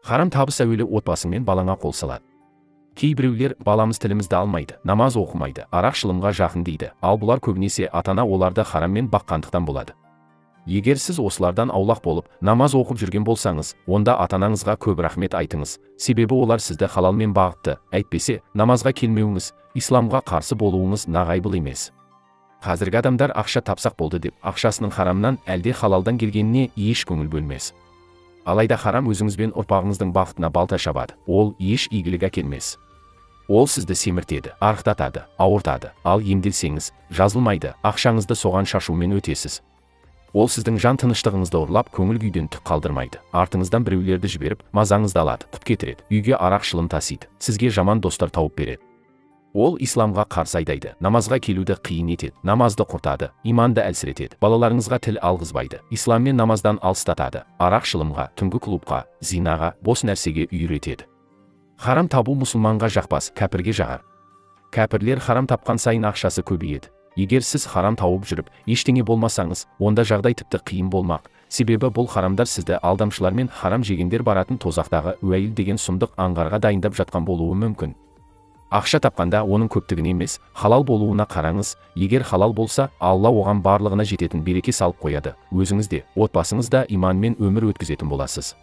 Харам табыс әуелі отбасыңмен балаңа қол салады. Кейбіреулер баламыз тілімізді алмайды, намаз оқымайды, арақ шылымға жақын дейді, ал бұлар көбінесе ата-ана оларды хараммен баққандықтан болады. Егер сіз осылардан аулақ болып, намаз оқып жүрген болсаңыз, онда ата-анаңызға көп рахмет айтыңыз, себебі олар сізді халалмен бағытты, әйтпесе, намазға келмеуіңіз, исламға қарсы болуыңыз нағайбыл емес. Қазіргі адамдар ақша тапсақ болды деп, ақшасының харамнан әлде халалдан келгеніне еш көңіл бөлмес. Алайда харам өзіңіз бен ұрпағыңыздың бақытына балта шабады, ол еш игілік әкелмес. Ол сізді семіртеді, арықтатады, ауыртады, ал емделсеңіз, жазылмайды, ақшаңызды соған шашумен өтесіз. Ол сіздің жан тыныштығыңызды ұрлап, көңіл күйден түк қалдырмайды. Артыңыздан біреулерді жіберіп, мазаңызды алады, құп кетіреді, үйге арақ шылым тасиды, сізге жаман достар тауып береді. Ол исламға қарсы айдайды, намазға келуді қиын етеді, намазды құртады, иманды әлсіретеді, балаларыңызға тіл алғызбайды, ислам мен намаздан алыстатады, арақ шылымға, түнгі клубқа, зинаға, бос нәрсеге үйретеді. Харам табу мұсылманға жақпас, кәпірге жағар. Кәпірлер харам тапқан сайын ақшасы көбейеді. Егер сіз харам тауып жүріп, ештеңе болмасаңыз, онда жағдай тіпті қиын болмақ. Себебі бұл харамдар сізді алдамшылар мен харам жегендер баратын тозақтағы уәйіл деген сұмдық аңғарға дайындап жатқан болуы мүмкін. Ақша тапқанда оның көптігін емес, халал болуына қараңыз. Егер халал болса, Алла оған барлығына жететін береке салып қояды. Өзіңіз де, отбасыңыз да иманмен өмір өткізетін боласыз.